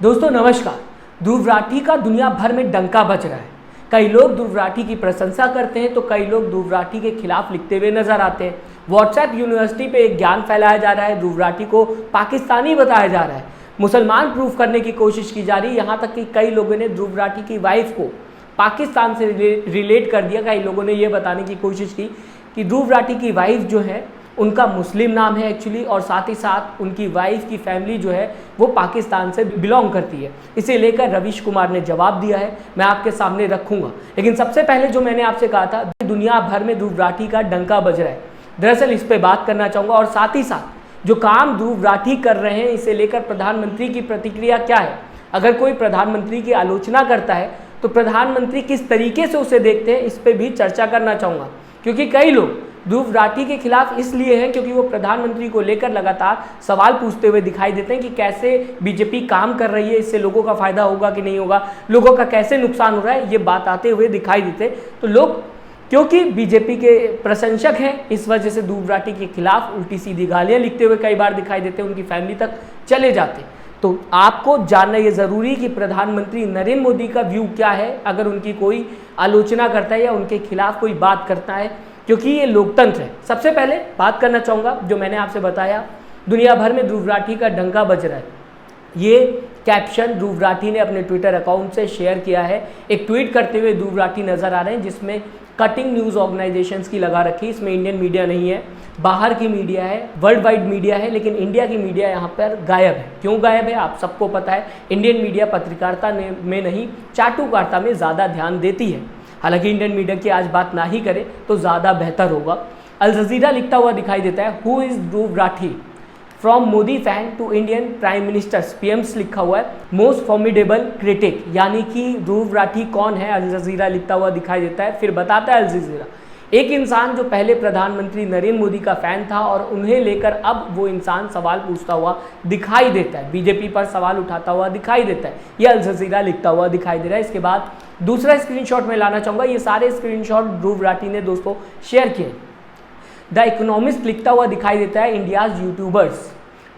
दोस्तों नमस्कार। ध्रुव राठी का दुनिया भर में डंका बज रहा है। कई लोग ध्रुव राठी की प्रशंसा करते हैं तो कई लोग ध्रुव राठी के खिलाफ लिखते हुए नजर आते हैं। व्हाट्सएप यूनिवर्सिटी पे एक ज्ञान फैलाया जा रहा है, ध्रुव राठी को पाकिस्तानी बताया जा रहा है, मुसलमान प्रूफ करने की कोशिश की जा रही है। यहाँ तक कि कई लोगों ने ध्रुव राठी की वाइफ को पाकिस्तान से रिलेट कर दिया। कई लोगों ने ये बताने की कोशिश की कि ध्रुव राठी की वाइफ जो है उनका मुस्लिम नाम है एक्चुअली, और साथ ही साथ उनकी वाइफ की फैमिली जो है वो पाकिस्तान से बिलोंग करती है। इसे लेकर रवीश कुमार ने जवाब दिया है, मैं आपके सामने रखूंगा। लेकिन सबसे पहले जो मैंने आपसे कहा था, दुनिया भर में ध्रुव राठी का डंका बज रहा है, दरअसल इस पर बात करना चाहूँगा। और साथ ही साथ जो काम ध्रुव राठी कर रहे हैं, इसे लेकर प्रधानमंत्री की प्रतिक्रिया क्या है। अगर कोई प्रधानमंत्री की आलोचना करता है तो प्रधानमंत्री किस तरीके से उसे देखते हैं, इस पर भी चर्चा करना चाहूँगा। क्योंकि कई लोग ध्रुव राठी के खिलाफ इसलिए हैं क्योंकि वो प्रधानमंत्री को लेकर लगातार सवाल पूछते हुए दिखाई देते हैं कि कैसे बीजेपी काम कर रही है, इससे लोगों का फायदा होगा कि नहीं होगा, लोगों का कैसे नुकसान हो रहा है, ये बात आते हुए दिखाई देते। तो लोग क्योंकि बीजेपी के प्रशंसक हैं, इस वजह से ध्रुव राठी के खिलाफ उल्टी सीधी गालियाँ लिखते हुए कई बार दिखाई देते, उनकी फैमिली तक चले जाते। तो आपको जानना ये ज़रूरी कि प्रधानमंत्री नरेंद्र मोदी का व्यू क्या है अगर उनकी कोई आलोचना करता है या उनके खिलाफ कोई बात करता है, क्योंकि ये लोकतंत्र है। सबसे पहले बात करना चाहूँगा, जो मैंने आपसे बताया, दुनिया भर में ध्रुव राठी का डंका बज रहा है। ये कैप्शन ध्रुव राठी ने अपने ट्विटर अकाउंट से शेयर किया है। एक ट्वीट करते हुए ध्रुव राठी नजर आ रहे हैं जिसमें कटिंग न्यूज़ ऑर्गेनाइजेशंस की लगा रखी। इसमें इंडियन मीडिया नहीं है, बाहर की मीडिया है, वर्ल्ड वाइड मीडिया है, लेकिन इंडिया की मीडिया यहाँ पर गायब है। क्यों गायब है आप सबको पता है। इंडियन मीडिया पत्रकारिता में नहीं, चाटुकारिता में ज़्यादा ध्यान देती है। हालांकि इंडियन मीडिया की आज बात ना ही करें तो ज़्यादा बेहतर होगा। अल जजीरा लिखता हुआ दिखाई देता है, who is Dhruv Rathee from Modi fan to Indian prime ministers, PMs लिखा हुआ है, मोस्ट फॉर्मिडेबल क्रिटिक, यानी कि ध्रुव राठी कौन है, अल जजीरा लिखता हुआ दिखाई देता है। फिर बताता है अल जजीरा, एक इंसान जो पहले प्रधानमंत्री नरेंद्र मोदी का फैन था और उन्हें लेकर अब वो इंसान सवाल पूछता हुआ दिखाई देता है, बीजेपी पर सवाल उठाता हुआ दिखाई देता है। ये अल जजीरा लिखता हुआ दिखाई दे रहा है। इसके बाद दूसरा स्क्रीनशॉट में लाना चाहूँगा, ये सारे स्क्रीनशॉट ध्रुव राठी ने दोस्तों शेयर किए। द इकोनॉमिस्ट लिखता हुआ दिखाई देता है, India's YouTubers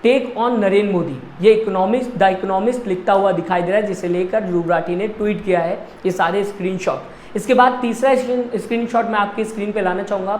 take on Narendra Modi. ये द इकोनॉमिस्ट लिखता हुआ दिखाई दे रहा है, जिसे लेकर ध्रुव राठी ने ट्वीट किया है ये सारे स्क्रीनशॉट। इसके बाद तीसरा स्क्रीनशॉट मैं आपकी स्क्रीन पे लाना चाहूँगा,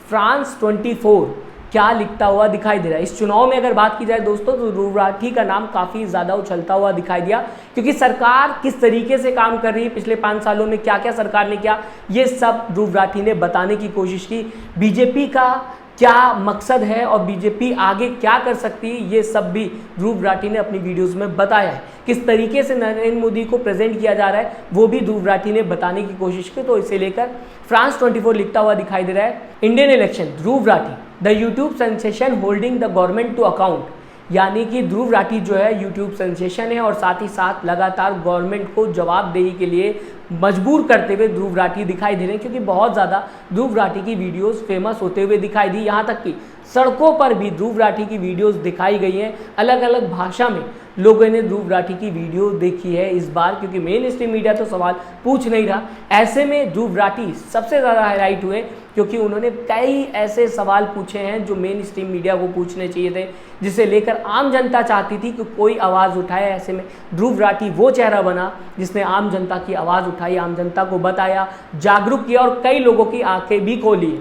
फ्रांस 24 क्या लिखता हुआ दिखाई दे रहा है। इस चुनाव में अगर बात की जाए दोस्तों तो ध्रुव राठी का नाम काफ़ी ज़्यादा उछलता हुआ दिखाई दिया, क्योंकि सरकार किस तरीके से काम कर रही है, पिछले 5 सालों में क्या क्या सरकार ने किया, ये सब ध्रुव राठी ने बताने की कोशिश की। बीजेपी का क्या मकसद है और बीजेपी आगे क्या कर सकती है, ये सब भी ध्रुव राठी ने अपनी वीडियोस में बताया है। किस तरीके से नरेंद्र मोदी को प्रेजेंट किया जा रहा है वो भी ध्रुव राठी ने बताने की कोशिश की। तो इसे लेकर फ्रांस 24 लिखता हुआ दिखाई दे रहा है, Indian election Dhruv Rathee the YouTube sensation holding the government to account, यानी कि ध्रुव राठी जो है यूट्यूब सेंसेशन है और साथ ही साथ लगातार गवर्नमेंट को जवाबदेही के लिए मजबूर करते हुए ध्रुव राठी दिखाई दे रहे हैं, क्योंकि बहुत ज़्यादा ध्रुव राठी की वीडियोस फेमस होते हुए दिखाई दी। यहाँ तक कि सड़कों पर भी ध्रुव राठी की वीडियोस दिखाई गई हैं, अलग अलग भाषा में लोगों ने ध्रुव राठी की वीडियो देखी है इस बार, क्योंकि मेन स्ट्रीम मीडिया तो सवाल पूछ नहीं रहा। ऐसे में ध्रुव राठी सबसे ज़्यादा हाईलाइट हुए क्योंकि उन्होंने कई ऐसे सवाल पूछे हैं जो मेन स्ट्रीम मीडिया को पूछने चाहिए थे, जिसे लेकर आम जनता चाहती थी कि कोई आवाज़ उठाए। ऐसे में ध्रुव राठी वो चेहरा बना जिसने आम जनता की आवाज़ उठाई, आम जनता को बताया, जागरूक किया और कई लोगों की आंखें भी खोली।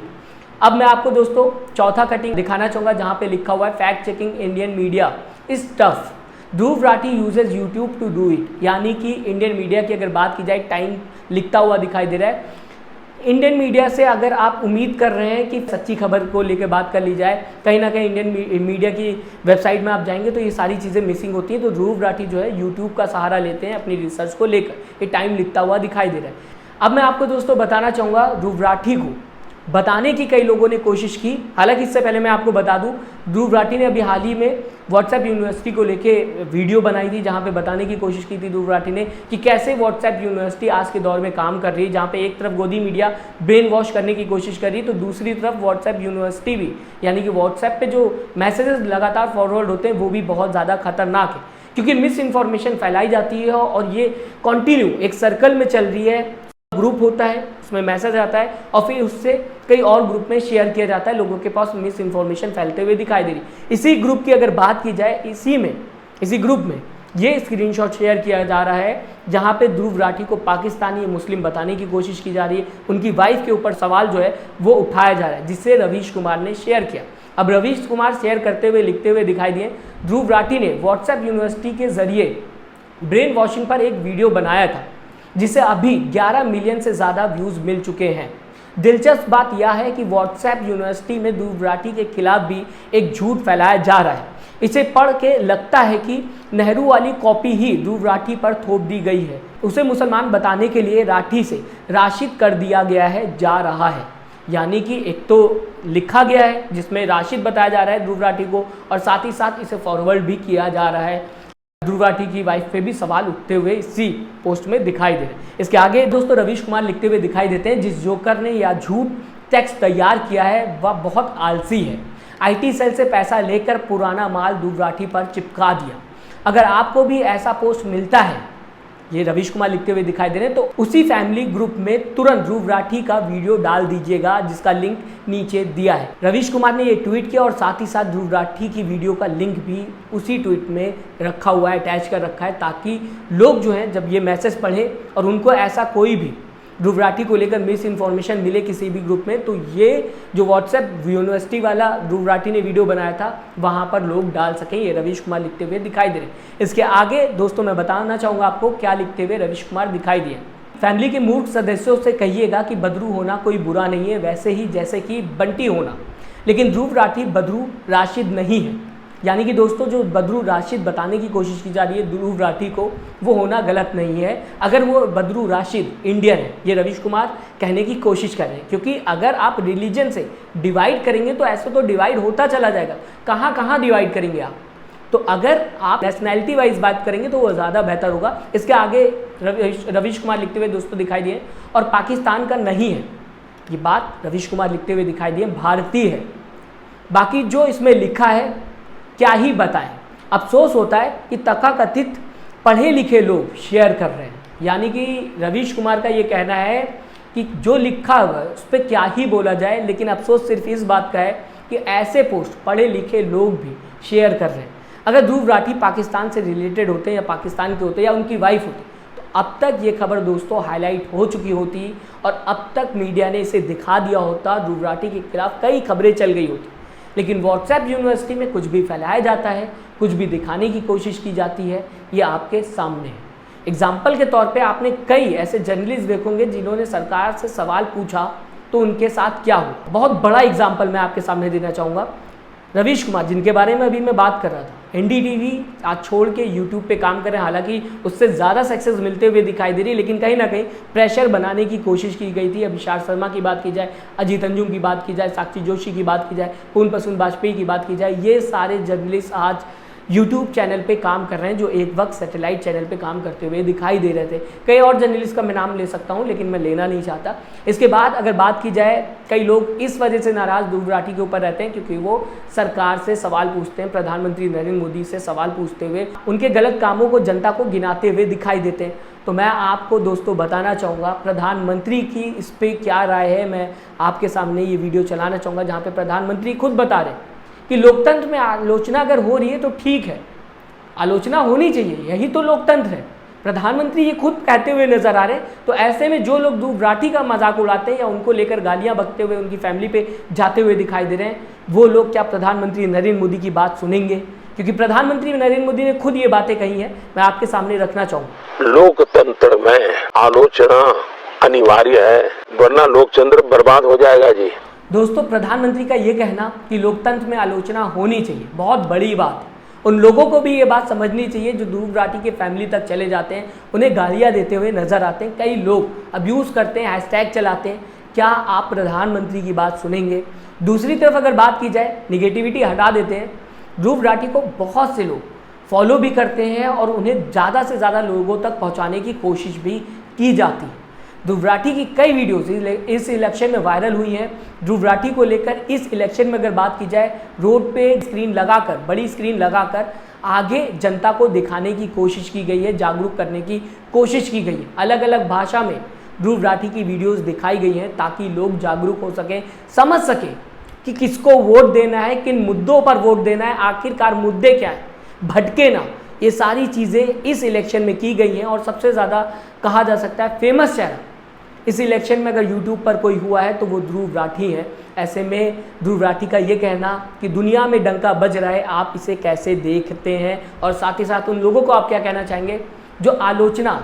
अब मैं आपको दोस्तों चौथा कटिंग दिखाना चाहूँगा, जहाँ पे लिखा हुआ है, fact checking Indian media is tough, Dhruv Rathee uses YouTube to do it, यानी कि इंडियन मीडिया की अगर बात की जाए, टाइम लिखता हुआ दिखाई दे रहा है। इंडियन मीडिया से अगर आप उम्मीद कर रहे हैं कि सच्ची खबर को लेकर बात कर ली जाए, कहीं ना कहीं इंडियन मीडिया की वेबसाइट में आप जाएंगे तो ये सारी चीज़ें मिसिंग होती हैं। तो ध्रुव राठी जो है यूट्यूब का सहारा लेते हैं अपनी रिसर्च को लेकर, ये टाइम लिखता हुआ दिखाई दे रहा है। अब मैं आपको दोस्तों बताना चाहूँगा, ध्रुव राठी को बताने की कई लोगों ने कोशिश की। हालांकि इससे पहले मैं आपको बता दूं, ध्रुव राठी ने अभी हाल ही में व्हाट्सएप यूनिवर्सिटी को लेके वीडियो बनाई थी, जहां पे बताने की कोशिश की थी ध्रुव राठी ने कि कैसे व्हाट्सएप यूनिवर्सिटी आज के दौर में काम कर रही है, जहां पे एक तरफ गोदी मीडिया ब्रेन वॉश करने की कोशिश कर रही है तो दूसरी तरफ व्हाट्सएप यूनिवर्सिटी भी, यानी कि व्हाट्सएप पे जो मैसेजेस लगातार फॉरवर्ड होते हैं वो भी बहुत ज़्यादा खतरनाक है, क्योंकि मिस इन्फॉर्मेशन फैलाई जाती है और ये कंटिन्यू एक सर्कल में चल रही है। ग्रुप होता है, उसमें मैसेज आता है और फिर उससे कई और ग्रुप में शेयर किया जाता है, लोगों के पास मिस इन्फॉर्मेशन फैलते हुए दिखाई दे रही। इसी ग्रुप की अगर बात की जाए, इसी ग्रुप में ये स्क्रीनशॉट शेयर किया जा रहा है जहां पे ध्रुव राठी को पाकिस्तानी मुस्लिम बताने की कोशिश की जा रही है। उनकी वाइफ के ऊपर सवाल जो है वो उठाया जा रहा है, जिससे रवीश कुमार ने शेयर किया। अब रवीश कुमार शेयर करते हुए लिखते हुए दिखाई दिए, ध्रुव राठी ने व्हाट्सएप यूनिवर्सिटी के जरिए ब्रेन वॉशिंग पर एक वीडियो बनाया था जिसे अभी 11 मिलियन से ज़्यादा व्यूज़ मिल चुके हैं। दिलचस्प बात यह है कि व्हाट्सएप यूनिवर्सिटी में ध्रुव राठी के खिलाफ भी एक झूठ फैलाया जा रहा है। इसे पढ़ के लगता है कि नेहरू वाली कॉपी ही ध्रुव राठी पर थोप दी गई है। उसे मुसलमान बताने के लिए राठी से राशिद कर दिया गया है जा रहा है। यानी कि एक तो लिखा गया है जिसमें राशिद बताया जा रहा है ध्रुव राठी को, और साथ ही साथ इसे फॉरवर्ड भी किया जा रहा है। ध्रुव राठी की वाइफ पे भी सवाल उठते हुए इसी पोस्ट में दिखाई दे रहे हैं। इसके आगे दोस्तों रवीश कुमार लिखते हुए दिखाई देते हैं, जिस जोकर ने यह झूठ टेक्स्ट तैयार किया है वह बहुत आलसी है। IT सेल से पैसा लेकर पुराना माल ध्रुव राठी पर चिपका दिया। अगर आपको भी ऐसा पोस्ट मिलता है, ये रवीश कुमार लिखते हुए दिखाई दे रहे हैं, तो उसी फैमिली ग्रुप में तुरंत ध्रुव राठी का वीडियो डाल दीजिएगा जिसका लिंक नीचे दिया है। रवीश कुमार ने ये ट्वीट किया और साथ ही साथ ध्रुव राठी की वीडियो का लिंक भी उसी ट्वीट में रखा हुआ है, अटैच कर रखा है, ताकि लोग जो हैं जब ये मैसेज पढ़े और उनको ऐसा कोई भी ध्रुव राठी को लेकर मिस इन्फॉर्मेशन मिले किसी भी ग्रुप में, तो ये जो व्हाट्सएप यूनिवर्सिटी वाला ध्रुव राठी ने वीडियो बनाया था वहाँ पर लोग डाल सकें। ये रवीश कुमार लिखते हुए दिखाई दे रहे हैं। इसके आगे दोस्तों मैं बताना चाहूँगा आपको क्या लिखते हुए रवीश कुमार दिखाई दिए। फैमिली के मूर्ख सदस्यों से कहिएगा कि बदरू होना कोई बुरा नहीं है, वैसे ही जैसे कि बंटी होना, लेकिन ध्रुव राठी बदरू राशिद नहीं है। यानी कि दोस्तों जो बदरू राशिद बताने की कोशिश की जा रही है ध्रुव राठी को, वो होना गलत नहीं है। अगर वो बदरू राशिद इंडियन है, ये रवीश कुमार कहने की कोशिश कर रहे हैं, क्योंकि अगर आप रिलीजन से डिवाइड करेंगे तो ऐसे तो डिवाइड होता चला जाएगा। कहाँ कहाँ डिवाइड करेंगे आप? तो अगर आप नेशनैलिटी वाइज बात करेंगे तो वो ज़्यादा बेहतर होगा। इसके आगे रवीश कुमार लिखते हुए दोस्तों दिखाई दिए, और पाकिस्तान का नहीं है, ये बात रवीश कुमार लिखते हुए दिखाई दिए, भारतीय है। बाकी जो इसमें लिखा है क्या ही बताएं। अफसोस होता है कि तथाकथित पढ़े लिखे लोग शेयर कर रहे हैं। यानी कि रवीश कुमार का ये कहना है कि जो लिखा हुआ है उस पर क्या ही बोला जाए, लेकिन अफसोस सिर्फ इस बात का है कि ऐसे पोस्ट पढ़े लिखे लोग भी शेयर कर रहे हैं। अगर ध्रुव राठी पाकिस्तान से रिलेटेड होते या पाकिस्तान के होते या उनकी वाइफ होती तो अब तक ये खबर दोस्तों हाईलाइट हो चुकी होती और अब तक मीडिया ने इसे दिखा दिया होता, ध्रुव राठी के खिलाफ कई खबरें चल गई होती। लेकिन व्हाट्सएप यूनिवर्सिटी में कुछ भी फैलाया जाता है, कुछ भी दिखाने की कोशिश की जाती है, ये आपके सामने है। एग्जाम्पल के तौर पे आपने कई ऐसे जर्नलिस्ट देखोगे जिन्होंने सरकार से सवाल पूछा तो उनके साथ क्या हुआ। बहुत बड़ा एग्जाम्पल मैं आपके सामने देना चाहूँगा। रवीश कुमार, जिनके बारे में अभी मैं बात कर रहा था, NDTV आज छोड़ के YouTube पे काम कर रहे हैं। हालांकि उससे ज़्यादा सक्सेस मिलते हुए दिखाई दे रही है, लेकिन कहीं ना कहीं प्रेशर बनाने की कोशिश की गई थी। अभिषार शर्मा की बात की जाए, अजीत अंजुम की बात की जाए, साक्षी जोशी की बात की जाए, पूर्ण प्रसून वाजपेयी की बात की जाए, ये सारे जर्नलिस्ट आज YouTube चैनल पे काम कर रहे हैं जो एक वक्त सैटेलाइट चैनल पे काम करते हुए दिखाई दे रहे थे। कई और जर्नलिस्ट का मैं नाम ले सकता हूं, लेकिन मैं लेना नहीं चाहता। इसके बाद अगर बात की जाए, कई लोग इस वजह से नाराज़ ध्रुव राठी के ऊपर रहते हैं क्योंकि वो सरकार से सवाल पूछते हैं, प्रधानमंत्री नरेंद्र मोदी से सवाल पूछते हुए उनके गलत कामों को जनता को गिनाते हुए दिखाई देते हैं। तो मैं आपको दोस्तों बताना चाहूँगा प्रधानमंत्री की इस पर क्या राय है। मैं आपके सामने ये वीडियो चलाना चाहूँगा जहाँ पर प्रधानमंत्री खुद बता रहे हैं कि लोकतंत्र में आलोचना अगर हो रही है तो ठीक है, आलोचना होनी चाहिए, यही तो लोकतंत्र है। प्रधानमंत्री ये खुद कहते हुए नजर आ रहे हैं। तो ऐसे में जो लोग ध्रुव राठी का मजाक उड़ाते हैं या उनको लेकर गालियां बकते हुए उनकी फैमिली पे जाते हुए दिखाई दे रहे हैं, वो लोग क्या प्रधानमंत्री नरेंद्र मोदी की बात सुनेंगे? क्योंकि प्रधानमंत्री नरेंद्र मोदी ने खुद ये बातें कही हैं, मैं आपके सामने रखना चाहूँगा। लोकतंत्र में आलोचना अनिवार्य है, वरना लोकतंत्र बर्बाद हो जाएगा जी। दोस्तों प्रधानमंत्री का ये कहना कि लोकतंत्र में आलोचना होनी चाहिए, बहुत बड़ी बात है। उन लोगों को भी ये बात समझनी चाहिए जो ध्रुव राठी के फैमिली तक चले जाते हैं, उन्हें गालियां देते हुए नजर आते हैं, कई लोग अब्यूज़ करते हैं, हैशटैग चलाते हैं। क्या आप प्रधानमंत्री की बात सुनेंगे? दूसरी तरफ अगर बात की जाए, निगेटिविटी हटा देते हैं, ध्रुव राठी को बहुत से लोग फॉलो भी करते हैं और उन्हें ज़्यादा से ज़्यादा लोगों तक पहुँचाने की कोशिश भी की जाती है। ध्रुव राठी की कई वीडियोस इस इलेक्शन में वायरल हुई हैं। ध्रुव राठी को लेकर इस इलेक्शन में अगर बात की जाए, रोड पे स्क्रीन लगाकर, बड़ी स्क्रीन लगाकर आगे जनता को दिखाने की कोशिश की गई है, जागरूक करने की कोशिश की गई है। अलग अलग भाषा में ध्रुव राठी की वीडियोस दिखाई गई हैं ताकि लोग जागरूक हो सकें, समझ सकें कि किसको वोट देना है, किन मुद्दों पर वोट देना है, आखिरकार मुद्दे क्या है, भटके ना। ये सारी चीज़ें इस इलेक्शन में की गई हैं और सबसे ज़्यादा कहा जा सकता है फेमस चेहरा इस इलेक्शन में अगर यूट्यूब पर कोई हुआ है तो वो ध्रुव राठी है। ऐसे में ध्रुव राठी का ये कहना कि दुनिया में डंका बज रहा है, आप इसे कैसे देखते हैं, और साथ ही साथ उन लोगों को आप क्या कहना चाहेंगे जो आलोचना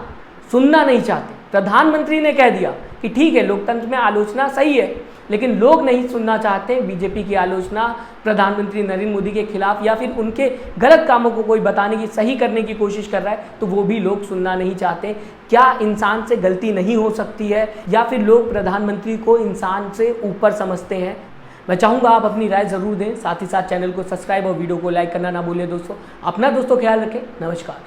सुनना नहीं चाहते। प्रधानमंत्री ने कह दिया कि ठीक है, लोकतंत्र में आलोचना सही है, लेकिन लोग नहीं सुनना चाहते बीजेपी की आलोचना प्रधानमंत्री नरेंद्र मोदी के खिलाफ, या फिर उनके गलत कामों को कोई बताने की, सही करने की कोशिश कर रहा है तो वो भी लोग सुनना नहीं चाहते। क्या इंसान से गलती नहीं हो सकती है, या फिर लोग प्रधानमंत्री को इंसान से ऊपर समझते हैं? मैं चाहूँगा आप अपनी राय ज़रूर दें, साथ ही साथ चैनल को सब्सक्राइब और वीडियो को लाइक करना ना भूलें। दोस्तों अपना ख्याल रखें। नमस्कार।